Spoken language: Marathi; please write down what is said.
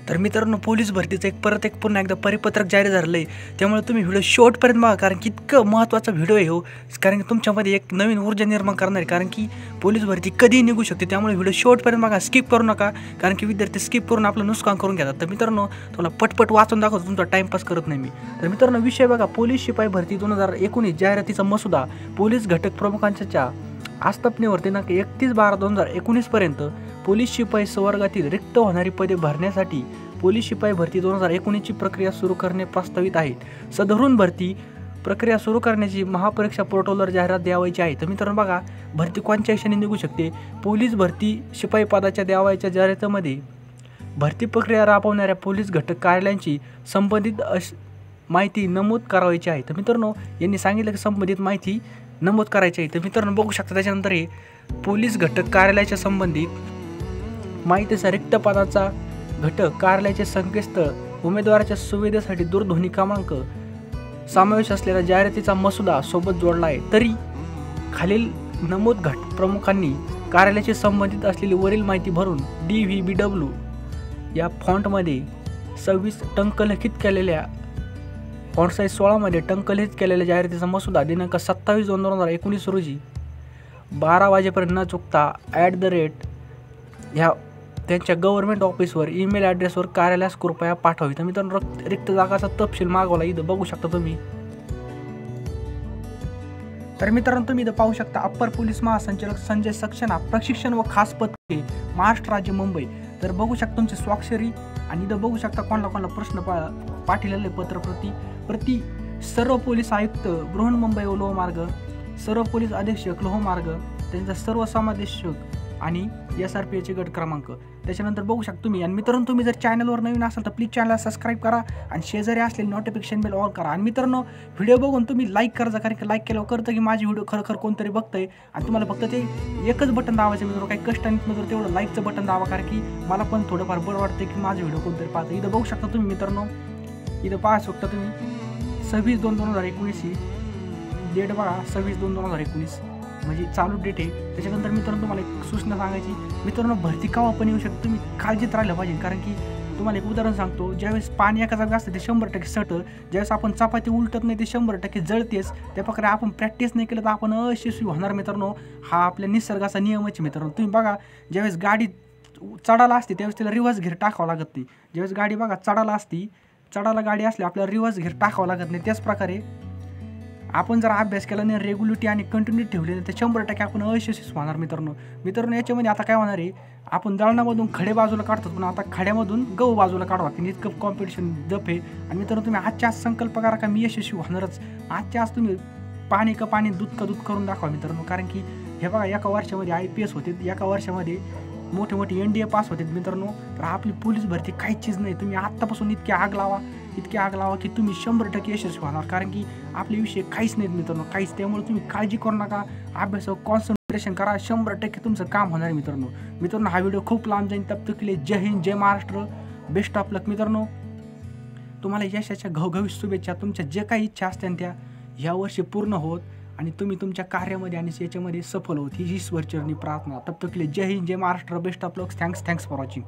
तर मित्रांनो, पोलीस भरतीचं पुन्हा एकदा परिपत्रक जारी झालं आहे. त्यामुळे तुम्ही व्हिडिओ शेवटपर्यंत बघा, कारण की इतकं महत्त्वाचा व्हिडिओ आहे हो. कारण की तुमच्यामध्ये एक नवीन ऊर्जा निर्माण करणार आहे, कारण की पोलीस भरती कधीही निघू शकते. त्यामुळे व्हिडिओ शेवटपर्यंत बघा, स्किप करू नका, कारण की विद्यार्थी स्किप करून आपलं नुकसान करून घेतात. तर मित्रांनो, तुम्हाला पटपट वाचून दाखवतो, तुमचा टाईमपास करत नाही मी. तर मित्रांनो, विषय बघा, पोलीस शिपाई भरती 2019 जाहिरातीचा मसुदा पोलीस घटक प्रमुखांच्या आस्थापनेवर दिनांक 31/12/2019 पर्यंत पोलीस शिपाई संवर्गातील रिक्त होणारी पदे भरण्यासाठी पोलीस शिपाई भरती 2019 ची प्रक्रिया सुरू करणे प्रस्तावित आहेत. सदरून भरती प्रक्रिया सुरू करण्याची महापरीक्षा पोर्टलवर जाहिरात द्यावायची आहे. तर मित्रांनो बघा, भरती कोणत्या क्षणी निघू शकते. पोलीस भरती शिपाई पदाच्या द्यावायच्या जाहिरातीमध्ये भरती प्रक्रिया राबवणाऱ्या पोलीस घटक कार्यालयांची संबंधित माहिती नमूद करायची आहे. तर मित्रांनो, यांनी सांगितलं की संबंधित माहिती नमूद करायची आहे. तर मित्रांनो बघू शकता, त्याच्यानंतर हे पोलीस घटक कार्यालयाच्या संबंधित माहितीचा रिक्त पदाचा घटक कार्यालयाचे संकेतस्थळ उमेदवाराच्या सुविधेसाठी दूरध्वनी क्रमांक समावेश असलेल्या जाहिरातीचा मसुदा सोबत जोडला आहे. तरी खालील नमूद घटक प्रमुखांनी कार्यालयाशी संबंधित असलेली वरील माहिती भरून DVBW या फॉन्टमध्ये 26 टंकलिखित केलेल्या फॉन्ट साईज 16 मध्ये टंकलिखित केलेल्या जाहिरातीचा मसुदा दिनांक 27/2/2019 रोजी 12 वाजेपर्यंत न चुकता @ह्या त्यांच्या गव्हर्नमेंट ऑफिसवर ईमेल ॲड्रेसवर कार्यालयास कृपया पाठवावी. तर मित्रांनो, रिक्त जागाचा तपशील मागवला इथं बघू शकता तुम्ही. तर मित्रांनो, तुम्ही इथं पाहू शकता, अप्पर पोलीस महासंचालक संजय सक्सेना, प्रशिक्षण व खास पथके महाराष्ट्र राज्य मुंबई. तर बघू शकता तुमची स्वाक्षरी, आणि इथं बघू शकता कोणाला प्रश्न पाठवलेले पत्र प्रति सर्व पोलीस आयुक्त बृहन्मुंबई लोहमार्ग, सर्व पोलीस अधीक्षक लोहमार्ग, त्यांचा सर्व समादेशक आणि SRPचे गट क्रमांक. त्याच्यानंतर बघू शकता तुम्ही. आणि मित्रांनो, तुम्ही जर चॅनलवर नवीन असाल तर प्लीज चॅनलला सबस्क्राईब करा आणि शेजारी असलेली नोटिफिकेशन बेल ऑल करा. आणि मित्रांनो, व्हिडिओ बघून तुम्ही लाईक करा, कारण की लाईक केल्यावर कळतं की माझी व्हिडिओ खरोखर कोणतरी बघतंय. आणि तुम्हाला फक्त ते एकच बटन दाबायचं मित्रांनो, काही कष्ट नाही मित्रांनो, तेवढं लाईकचं बटन दाबा, कारण की मला पण थोडंफार बरं वाटतं की माझा व्हिडिओ कोणतरी पाहतं. इथं बघू शकता तुम्ही मित्रांनो, इथं पाहू शकता तुम्ही 26/2/2019 ही डेट बघा, 26/2/2019 म्हणजे चालू डेट आहे. त्याच्यानंतर मित्रांनो, तुम्हाला एक सूचना सांगायची, मित्रांनो, भरती केव्हा पण येऊ शकते, तुम्ही काळजीत राहिलं पाहिजे. कारण की तुम्हाला एक उदाहरण सांगतो, ज्यावेळेस पाणी एका जागी असतं ते 100% सटं, ज्यावेळेस आपण चपाती उलटत नाही ते 100% जळतेच. त्या प्रकारे आपण प्रॅक्टिस नाही केलं तर आपण अयशस्वी होणार मित्रांनो. हा आपल्या निसर्गाचा नियमच मित्रांनो. तुम्ही बघा, ज्यावेळेस गाडी चढायला असते त्यावेळेस तिला रिव्हर्स गिअर टाकावं लागत नाही. ज्यावेळेस गाडी बघा चढायला गाडी असली आपल्याला रिव्हर्स गिअर टाकावं लागत नाही. त्याच प्रकारे आपण जर अभ्यास केला नाही, रेग्युलरिटी आणि कंटिन्युटी ठेवली नाही तर 100% आपण अयशस्वी होणार मित्रांनो. याच्यामध्ये आता काय होणार आहे, आपण दळणामधून खडे बाजूला काढतो, पण आता खड्यामधून गहू बाजूला काढवा की इतकं कॉम्पिटिशन जप आहे. आणि मित्रांनो, तुम्ही आजच्या आज संकल्प करा का मी यशस्वी होणारच. आजच्या आज तुम्ही पाणी का पाणी, दूध का दूध करून दाखवा मित्रांनो. कारण की हे बघा, एका वर्षामध्ये IPS होते, एका वर्षामध्ये मोठे NDA पास होते मित्रांनो. तर आपली पोलीस भरती काहीच चीज नाही. तुम्ही आत्तापासून इतकी आग लावा की तुम्ही 100% यशस्वी होणार. कारण की आपले विषय काहीच नाहीत मित्रांनो, काहीच. त्यामुळे तुम्ही काळजी करू नका, अभ्यासावर कॉन्सन्ट्रेशन करा, 100% तुमचं काम होणार मित्रांनो. हा व्हिडिओ खूप लांब जाईल. तब तक के लिए जय हिंद, जय महाराष्ट्र, बेस्ट ऑफ लक मित्रांनो. तुम्हाला यशाच्या घवघवीत शुभेच्छा. तुमच्या जे काही इच्छा असतील त्या यावर्षी पूर्ण होत आणि तुम्ही तुमच्या कार्यामध्ये आणि याच्यामध्ये सफल होत, ही ईश्वरचरणी प्रार्थना. तब तक के लिए जय हिंद, जय Maharashtra, best of luck. Thanks for watching.